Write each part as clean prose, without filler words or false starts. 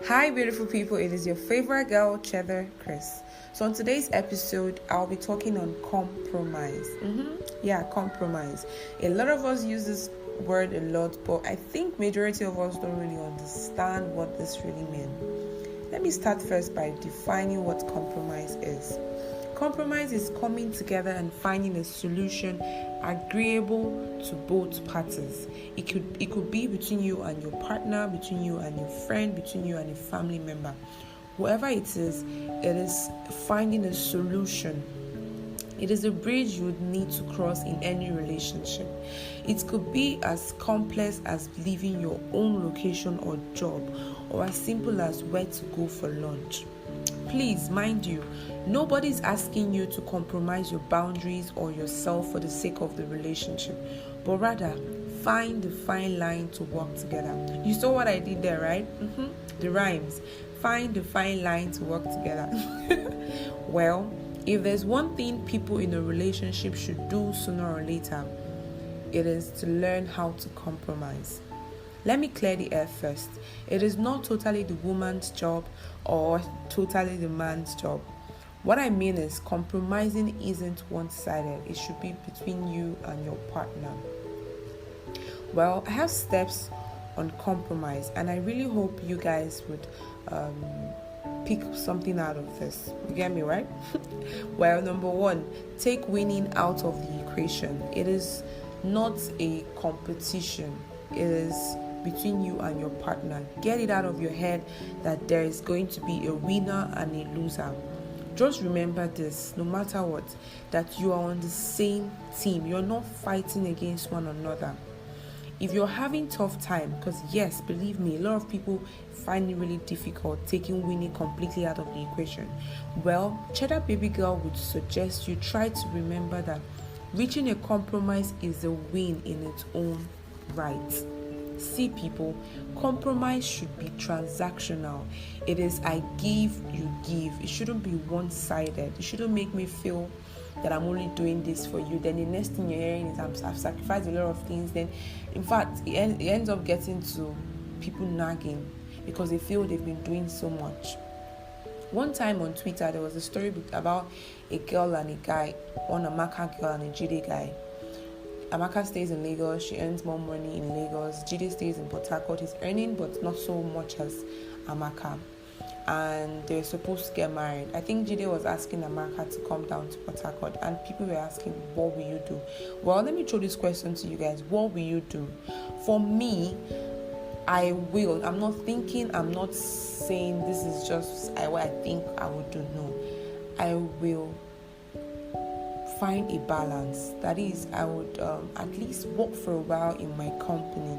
Hi, beautiful people. It is your favorite girl, Cheddar Chris. So, on today's episode, I'll be talking on compromise. Compromise. A lot of us use this word a lot, but I think majority of us don't really understand what this really means. Let me start first by defining what compromise is. Compromise is coming together and finding a solution agreeable to both parties. It could be between you and your partner, between you and your friend, between you and a family member. Whoever it is finding a solution. It is a bridge you would need to cross in any relationship. It could be as complex as leaving your own location or job, or as simple as where to go for lunch. Please, mind you, nobody's asking you to compromise your boundaries or yourself for the sake of the relationship, but rather find the fine line to work together. You saw what I did there, right? The rhymes. Find the fine line to work together. Well, if there's one thing people in a relationship should do sooner or later, it is to learn how to compromise. Let me clear the air first. It is not totally the woman's job or totally the man's job. What I mean is compromising isn't one-sided. It should be between you and your partner. Well, I have steps on compromise, and I really hope you guys would pick something out of this. You get me, right? Well, number one, take winning out of the equation. It is not a competition. It is between you and your partner. Get it out of your head that there is going to be a winner and a loser. Just remember this, no matter what, that you are on the same team. You're not fighting against one another. If you're having tough time, because yes, believe me, a lot of people find it really difficult taking winning completely out of the equation. Well, Cheddar Baby Girl would suggest you try to remember that reaching a compromise is a win in its own right. See, people, compromise should be transactional. It is I give, you give. It shouldn't be one-sided. It shouldn't make me feel that I'm only doing this for you. Then the next thing you're hearing is I've sacrificed a lot of things. Then, in fact, it ends up getting to people nagging because they feel they've been doing so much. One time on Twitter, there was a story about a girl and a guy, one Amaka girl and a Jide guy. Amaka stays in Lagos. She earns more money in Lagos. Jide stays in Port Harcourt. He's earning, but not so much as Amaka. And they're supposed to get married. I think Jide was asking Amaka to come down to Port Harcourt, and people were asking, what will you do? Well, let me throw this question to you guys. What will you do? For me, I will. I'm not saying this is just what I think I would do. No. I will find a balance. That is, I would at least work for a while in my company,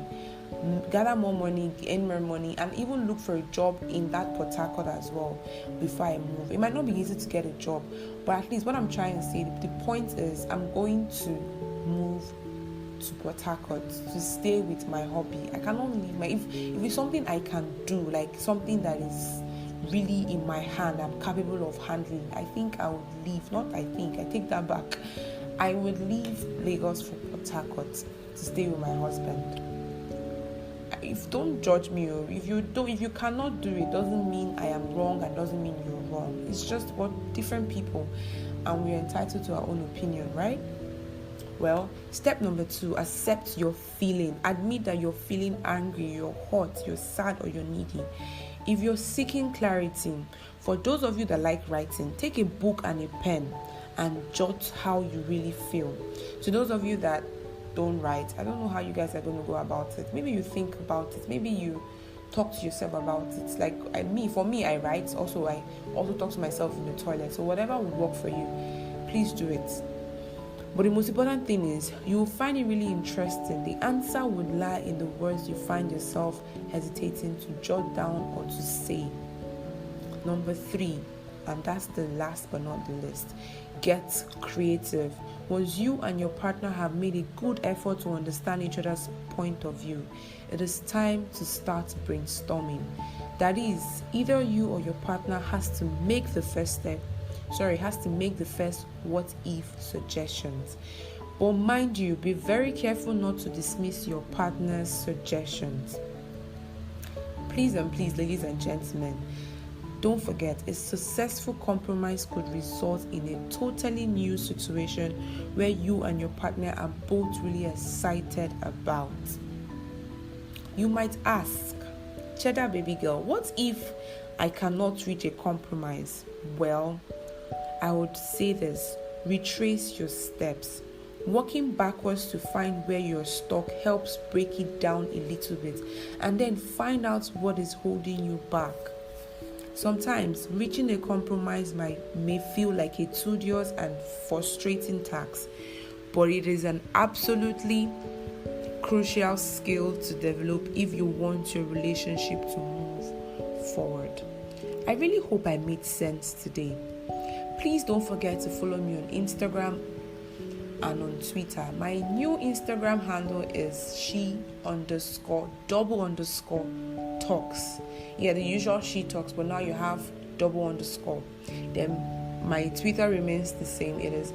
gather more money, earn more money, and even look for a job in that Port Harcourt as well before I move. It might not be easy to get a job, but at least what I'm trying to say, the point is I'm going to move to Port Harcourt to stay with my hobby. I cannot leave if it's something I can do, like something that is really in my hand, I'm capable of handling, I think I would leave. I take that back. I would leave Lagos for Port Harcourt to stay with my husband. Don't judge me, or if you cannot do it, doesn't mean I am wrong and doesn't mean you're wrong. It's just what different people, and we're entitled to our own opinion, right? Well, step number 2, accept your feeling. Admit that you're feeling angry, you're hot, you're sad, or you're needy. If you're seeking clarity, for those of you that like writing, take a book and a pen and jot how you really feel. To those of you that don't write, I don't know how you guys are going to go about it. Maybe you think about it. Maybe you talk to yourself about it. Like for me, I write. Also, I also talk to myself in the toilet. So whatever will work for you, please do it. But the most important thing is you will find it really interesting. The answer would lie in the words you find yourself hesitating to jot down or to say. Number 3, and that's the last but not the least, get creative. Once you and your partner have made a good effort to understand each other's point of view, it is time to start brainstorming. That is, either you or your partner has to make the first what if suggestions. But mind you, be very careful not to dismiss your partner's suggestions. Please and please, ladies and gentlemen, don't forget, a successful compromise could result in a totally new situation where you and your partner are both really excited about. You might ask, Cheddar baby girl, what if I cannot reach a compromise? Well, I would say this: retrace your steps. Walking backwards to find where you're stuck helps break it down a little bit, and then find out what is holding you back. Sometimes reaching a compromise may feel like a tedious and frustrating task, but it is an absolutely crucial skill to develop if you want your relationship to move forward. I really hope I made sense today. Please don't forget to follow me on Instagram and on Twitter. My new Instagram handle is she_double_talks. Yeah, the usual she talks, but now you have _. Then my Twitter remains the same. It is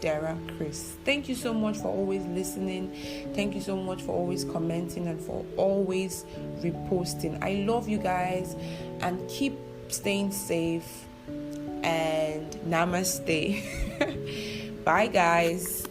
@DaraChris. Thank you so much for always listening. Thank you so much for always commenting and for always reposting. I love you guys, and keep staying safe, and namaste. Bye guys.